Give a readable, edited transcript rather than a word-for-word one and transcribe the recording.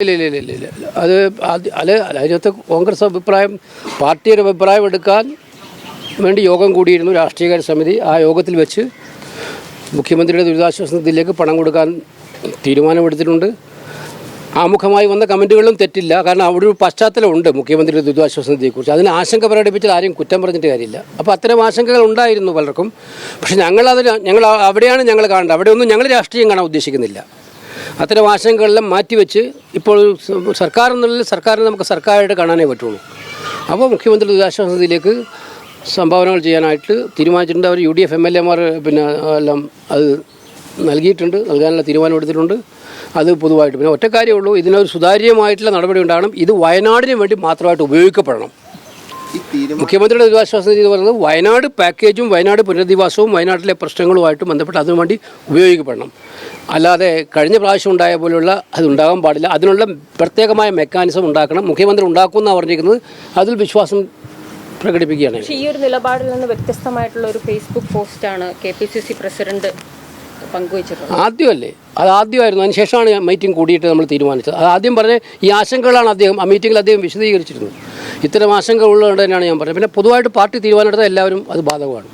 ഇല്ല. അത് അതിനകത്ത് കോൺഗ്രസ് അഭിപ്രായം, പാർട്ടിയുടെ അഭിപ്രായം എടുക്കാൻ വേണ്ടി യോഗം കൂടിയിരുന്നു രാഷ്ട്രീയകാര്യ സമിതി. ആ യോഗത്തിൽ വെച്ച് മുഖ്യമന്ത്രിയുടെ ദുരിതാശ്വാസ നിധിയിലേക്ക് പണം കൊടുക്കാൻ തീരുമാനമെടുത്തിട്ടുണ്ട്. ആമുഖമായി വന്ന കമൻറ്റുകളിലും തെറ്റില്ല. കാരണം അവിടെ ഒരു പശ്ചാത്തലമുണ്ട് മുഖ്യമന്ത്രിയുടെ ദുരിതാശ്വാസ നിധിയെക്കുറിച്ച്. അതിന് ആശങ്ക പ്രകടിപ്പിച്ചാൽ ആരും കുറ്റം പറഞ്ഞിട്ട് കാര്യമില്ല. അപ്പോൾ അത്തരം ആശങ്കകൾ ഉണ്ടായിരുന്നു പലർക്കും. പക്ഷേ ഞങ്ങൾ അവിടെയാണ് ഞങ്ങൾ കാണേണ്ടത്. അവിടെയൊന്നും ഞങ്ങൾ രാഷ്ട്രീയം കാണാൻ ഉദ്ദേശിക്കുന്നില്ല. അത്തരം ആശങ്കകളെല്ലാം മാറ്റിവെച്ച് ഇപ്പോൾ സർക്കാർ എന്നുള്ളതിൽ സർക്കാരിനെ നമുക്ക് സർക്കാരായിട്ട് കാണാനേ പറ്റുള്ളൂ. അപ്പോൾ മുഖ്യമന്ത്രി ദുരിതാശ്വാസ നിധിയിലേക്ക് സംഭാവനകൾ ചെയ്യാനായിട്ട് തീരുമാനിച്ചിട്ടുണ്ട്. അവർ UDF MLA-മാർ എല്ലാം അത് നൽകിയിട്ടുണ്ട്, നൽകാനുള്ള തീരുമാനമെടുത്തിട്ടുണ്ട്. അത് പൊതുവായിട്ട് പിന്നെ ഒറ്റ കാര്യമുള്ളൂ, ഇതിനൊരു സുതാര്യമായിട്ടുള്ള നടപടി ഉണ്ടാകണം. ഇത് വയനാടിന് വേണ്ടി മാത്രമായിട്ട് ഉപയോഗിക്കപ്പെടണം. മുഖ്യമന്ത്രിയുടെ ദുരിതാശ്വാസ നിധി എന്ന് പറയുന്നത് വയനാട് പാക്കേജും വയനാട് പുനരധിവാസവും വയനാട്ടിലെ പ്രശ്നങ്ങളുമായിട്ട് ബന്ധപ്പെട്ട് അതിനുവേണ്ടി ഉപയോഗിക്കപ്പെടണം. അല്ലാതെ കഴിഞ്ഞ പ്രാവശ്യം ഉണ്ടായ പോലെയുള്ള അതുണ്ടാകാൻ പാടില്ല. അതിനുള്ള പ്രത്യേകമായ മെക്കാനിസം ഉണ്ടാക്കണം. മുഖ്യമന്ത്രി ഉണ്ടാക്കുമെന്നാണ് പറഞ്ഞിരിക്കുന്നത്. അതിൽ വിശ്വാസം പ്രകടിപ്പിക്കുകയാണ്. ഈ ഒരു നിലപാടിൽ നിന്ന് വ്യത്യസ്തമായിട്ടുള്ള ഒരു ഫേസ്ബുക്ക് പോസ്റ്റാണ് KPCC പ്രസിഡന്റ് പങ്കുവച്ചിട്ടുള്ളത്. ആദ്യമല്ലേ, അത് ആദ്യമായിരുന്നു. അതിനുശേഷമാണ് മീറ്റിംഗ് കൂടിയിട്ട് നമ്മൾ തീരുമാനിച്ചത്. അത് ആദ്യം പറഞ്ഞ ഈ ആശങ്കകളാണ് ആ മീറ്റിങ്ങിൽ അദ്ദേഹം വിശദീകരിച്ചിരുന്നത്. ഇത്തരം ആശങ്ക ഉള്ളതുകൊണ്ട് തന്നെയാണ് ഞാൻ പറഞ്ഞത്. പിന്നെ പൊതുവായിട്ട് പാർട്ടി തീരുമാനമെടുത്താൽ എല്ലാവരും അത് ബാധകമാണ്.